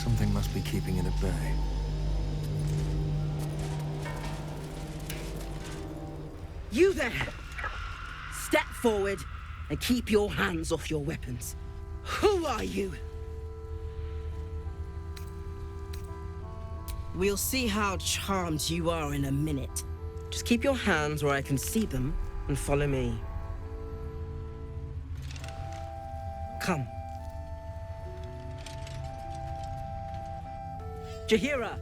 Something must be keeping it at bay. You there! Step forward and keep your hands off your weapons. Who are you? We'll see how charmed you are in a minute. Just keep your hands where I can see them and follow me. Come. Jahira!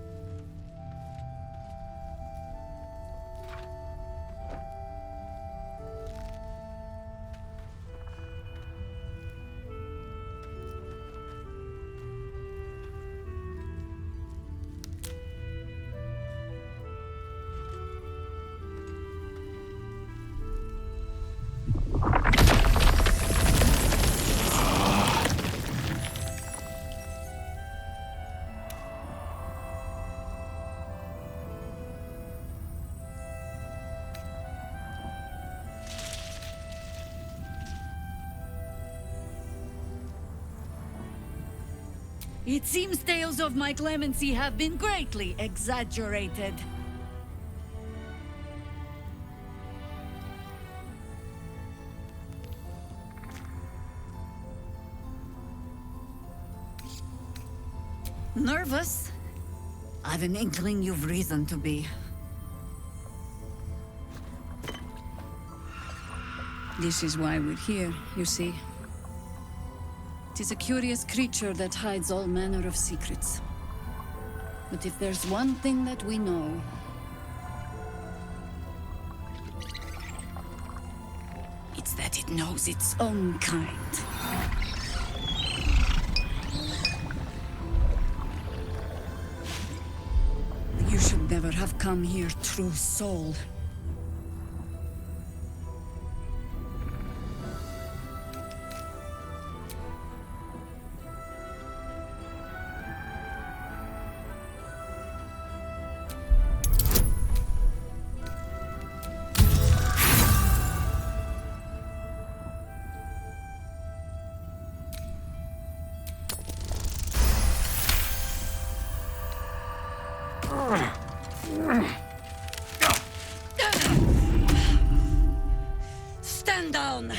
It seems tales of my clemency have been greatly exaggerated. Nervous? I've an inkling you've reason to be. This is why we're here, you see. It is a curious creature that hides all manner of secrets. But if there's one thing that we know... it's that it knows its own kind. You should never have come here, true soul. Stand down!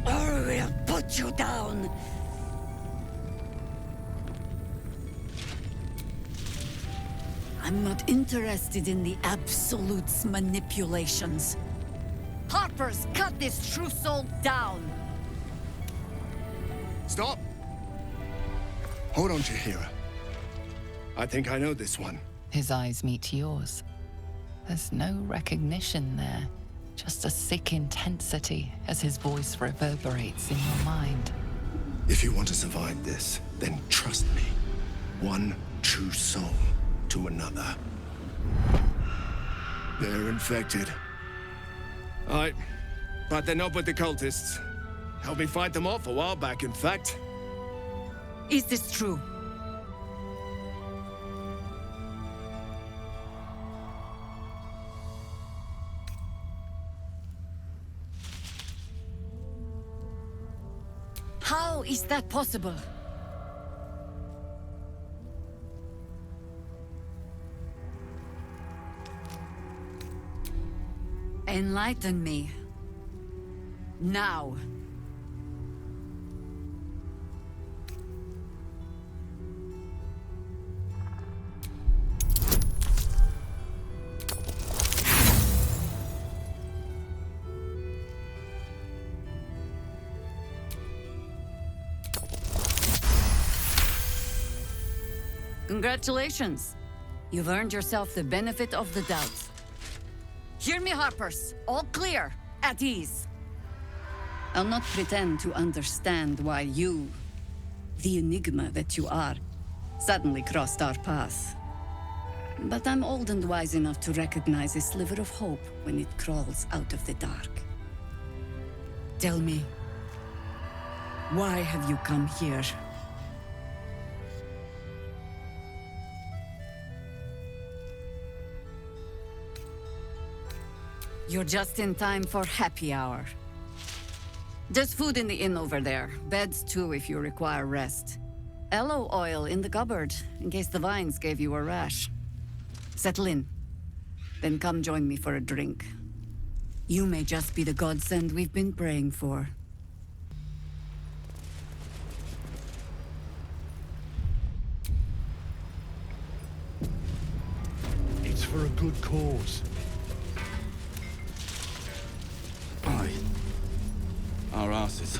Or we'll put you down! I'm not interested in the Absolute's manipulations. Harpers, cut this true soul down! Stop! Hold on, Jahira. I think I know this one. His eyes meet yours. There's no recognition there, just a sick intensity as his voice reverberates in your mind. If you want to survive this, then trust me. One true soul to another. They're infected. But they're not with the cultists. Helped me fight them off a while back, in fact. Is this true? How is that possible? Enlighten me. Now. Congratulations. You've earned yourself the benefit of the doubt. Hear me, Harpers. All clear. At ease. I'll not pretend to understand why you, the enigma that you are, suddenly crossed our path. But I'm old and wise enough to recognize a sliver of hope when it crawls out of the dark. Tell me, why have you come here? You're just in time for happy hour. There's food in the inn over there. Beds too if you require rest. Aloe oil in the cupboard, in case the vines gave you a rash. Settle in. Then come join me for a drink. You may just be the godsend we've been praying for. It's for a good cause. Aye. Our asses.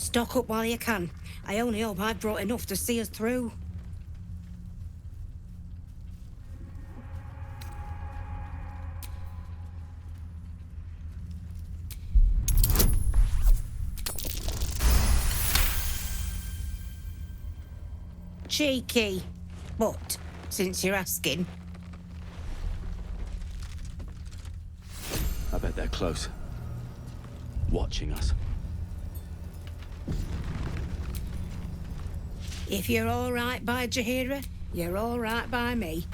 Stock up while you can. I only hope I've brought enough to see us through. Cheeky. But, since you're asking, I bet they're close. Watching us. if you're all right by Jahira, you're all right by me.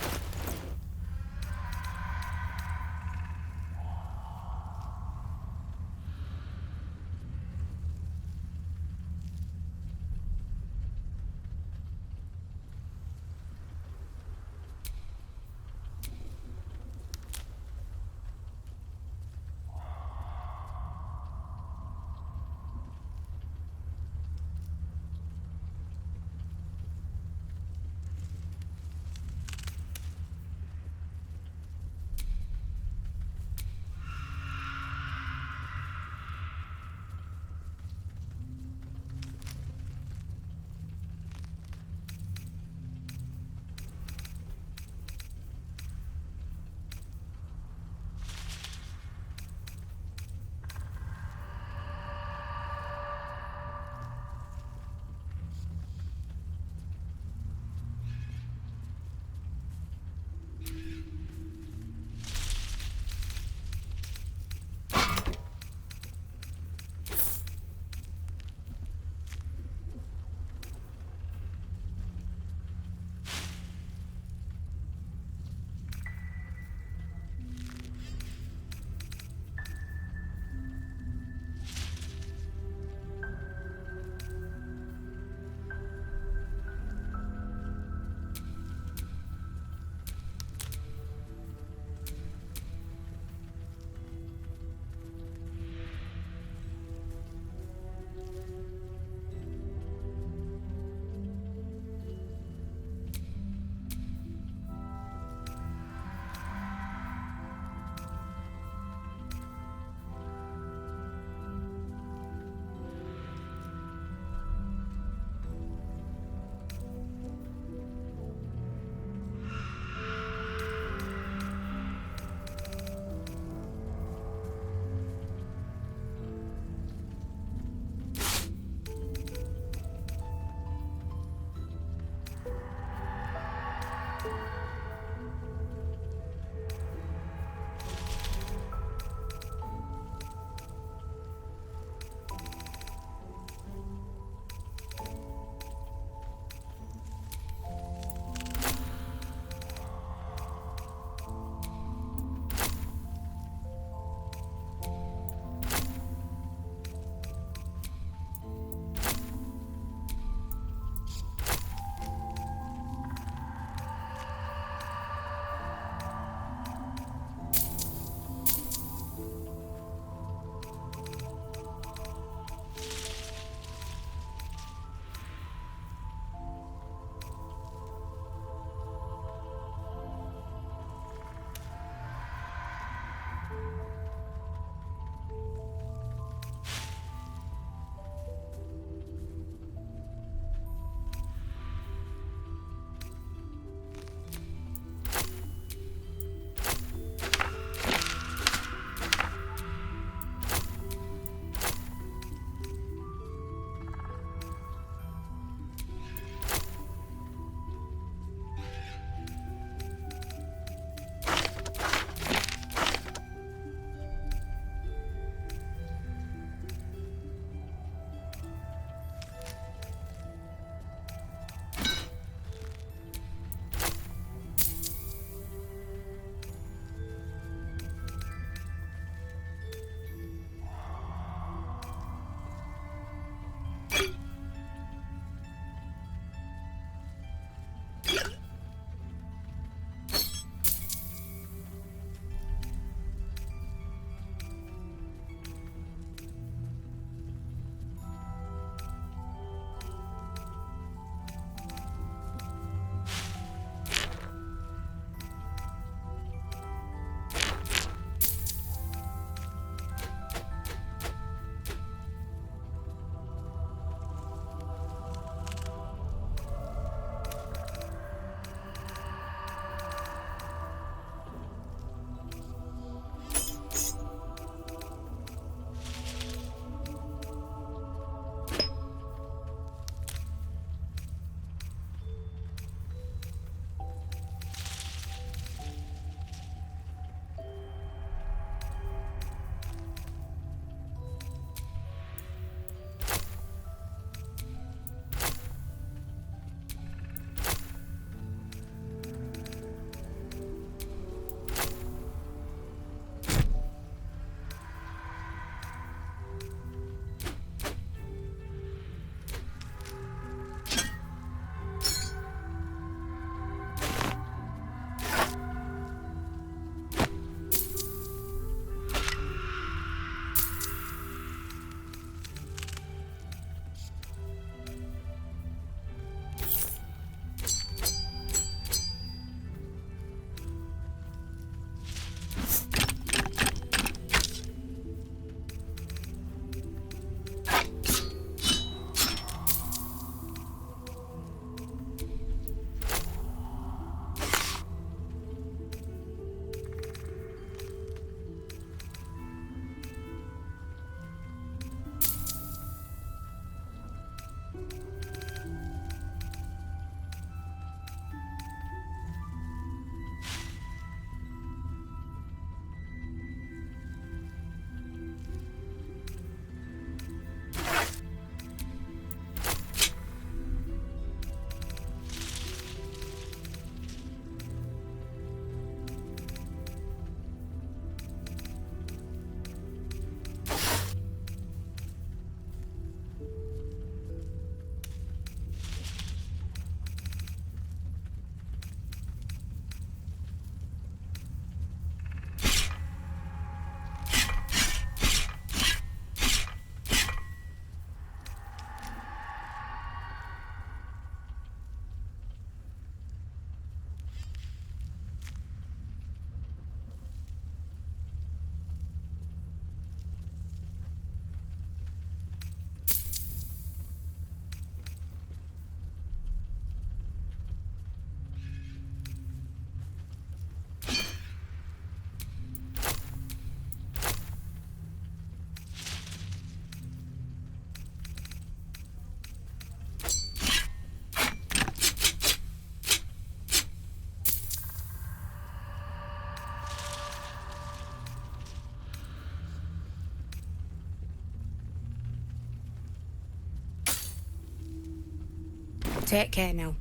Take care now.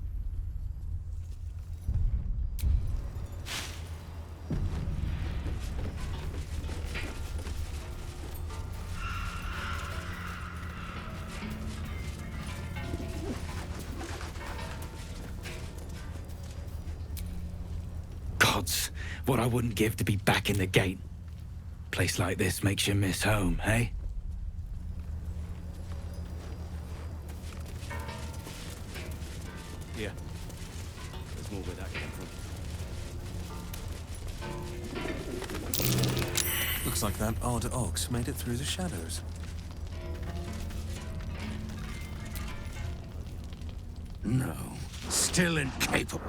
Gods, what I wouldn't give to be back in the gate. Place like this makes you miss home, eh? Yeah. There's more where that came from. Looks like that odd ox made it through the shadows. No, still incapable.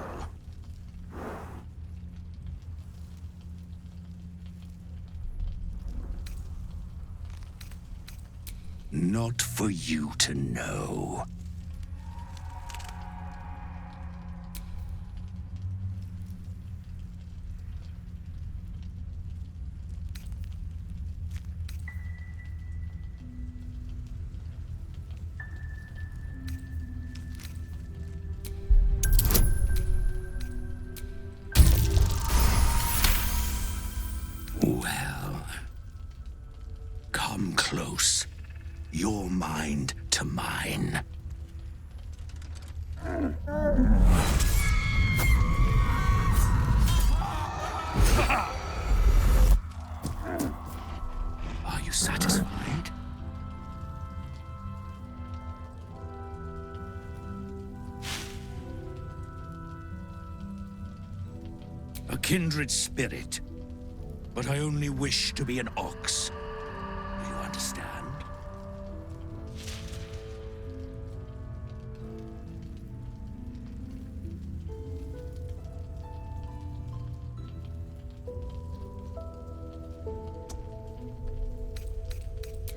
Not for you to know. Well, come close. Your mind to mine. Are you satisfied? A kindred spirit, but I only wish to be an ox. Do you understand?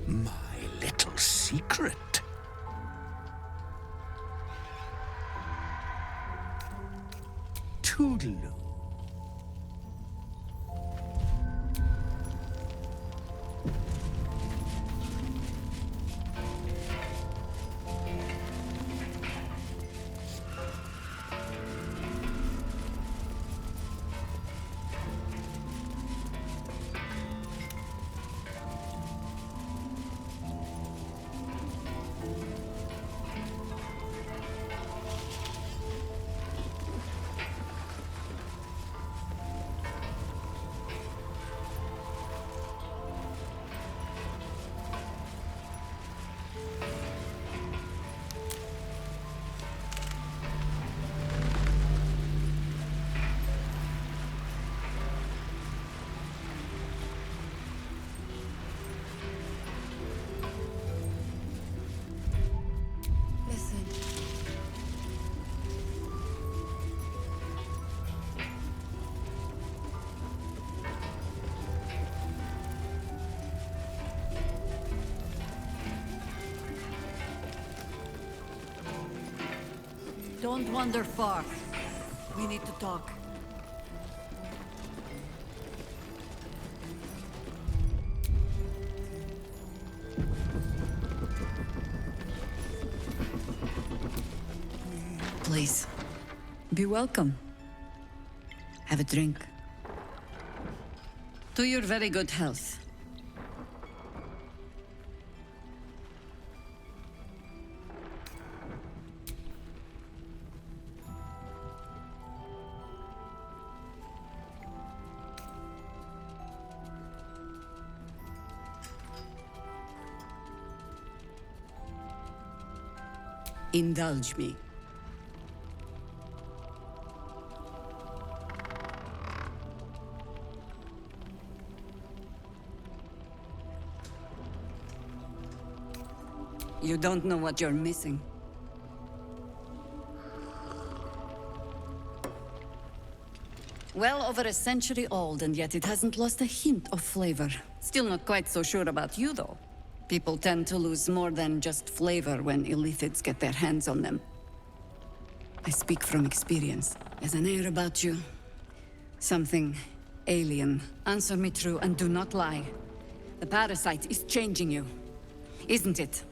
My little secret. Toodaloo. Listen. Don't wander far. We need to talk. Please, be welcome. Have a drink. To your very good health. Indulge me. You don't know what you're missing. Well over a century old, and yet it hasn't lost a hint of flavor. Still not quite so sure about you, though. People tend to lose more than just flavor when illithids get their hands on them. I speak from experience. There's an air about you. Something alien. Answer me true and do not lie. The parasite is changing you, isn't it?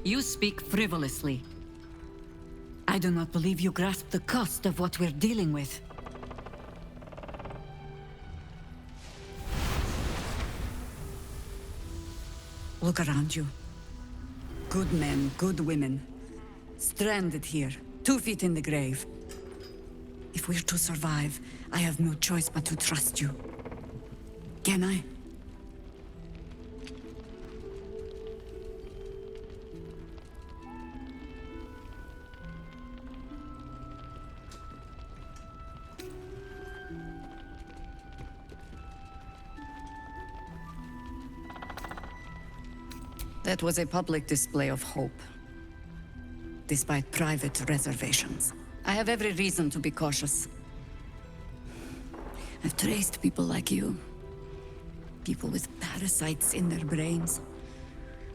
You speak frivolously. I do not believe you grasp the cost of what we're dealing with. Look around you. Good men, good women. Stranded here, 2 feet in the grave. If we're to survive, I have no choice but to trust you. Can I? That was a public display of hope, despite private reservations. I have every reason to be cautious. I've traced people like you. People with parasites in their brains.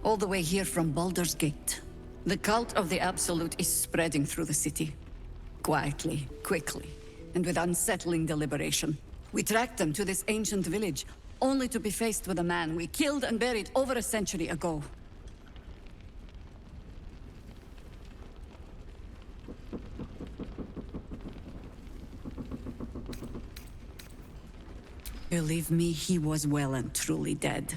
All the way here from Baldur's Gate. The cult of the Absolute is spreading through the city. Quietly, quickly, and with unsettling deliberation. We tracked them to this ancient village, only to be faced with a man we killed and buried over a century ago. Believe me, he was well and truly dead.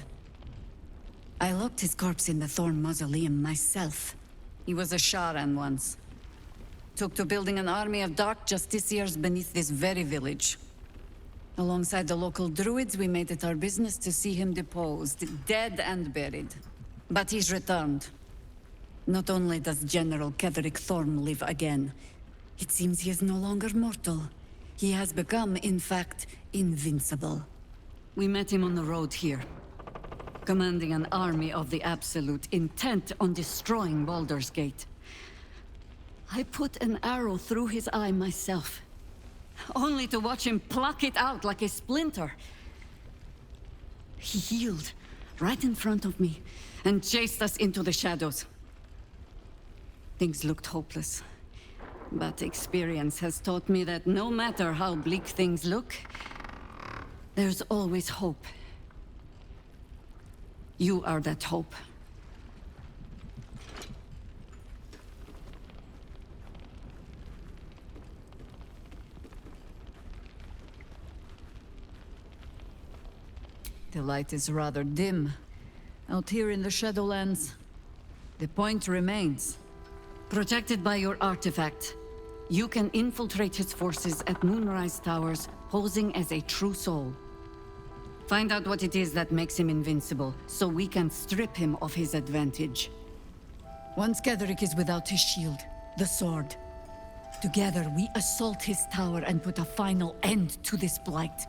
I locked his corpse in the Thorn Mausoleum myself. He was a Sharan once. Took to building an army of dark justiciars beneath this very village. Alongside the local druids, we made it our business to see him deposed, dead and buried. But he's returned. Not only does General Ketheric Thorn live again, it seems he is no longer mortal. He has become, in fact, invincible. We met him on the road here, commanding an army of the Absolute, intent on destroying Baldur's Gate. I put an arrow through his eye myself, only to watch him pluck it out like a splinter. He healed right in front of me and chased us into the shadows. Things looked hopeless. But experience has taught me that no matter how bleak things look, there's always hope. You are that hope. The light is rather dim out here in the Shadowlands. The point remains. Protected by your artifact, you can infiltrate his forces at Moonrise Towers, posing as a true soul. Find out what it is that makes him invincible, so we can strip him of his advantage. Once Ketheric is without his shield, the sword, together we assault his tower and put a final end to this blight.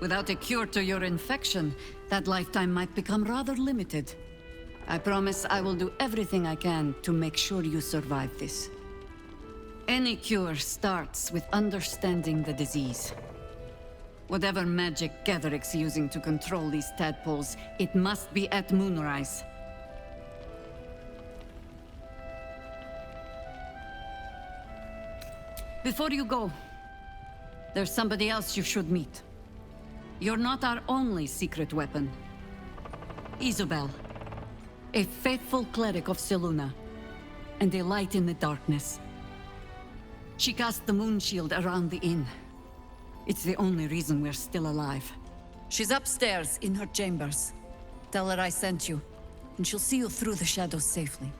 Without a cure to your infection, that lifetime might become rather limited. I promise I will do everything I can to make sure you survive this. Any cure starts with understanding the disease. Whatever magic Ketheric's using to control these tadpoles, it must be at Moonrise. Before you go, there's somebody else you should meet. You're not our only secret weapon. Isobel, a faithful cleric of Selûne, and a light in the darkness. She cast the moon shield around the inn. It's the only reason we're still alive. She's upstairs in her chambers. Tell her I sent you, and she'll see you through the shadows safely.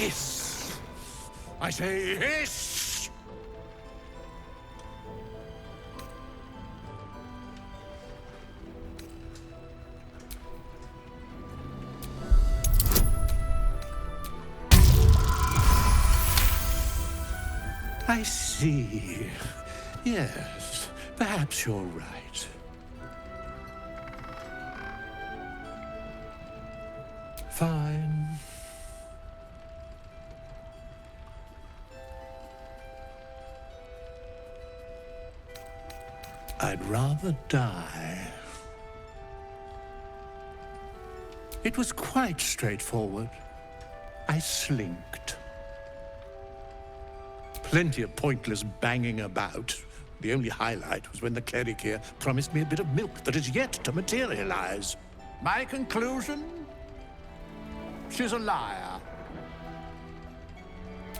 Hiss! I say hiss! I see. Yes, perhaps you're right. Fine. I'd rather die. It was quite straightforward. I slinked. Plenty of pointless banging about. The only highlight was when the cleric here promised me a bit of milk that is yet to materialize. My conclusion? She's a liar.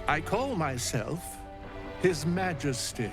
I call myself His Majesty.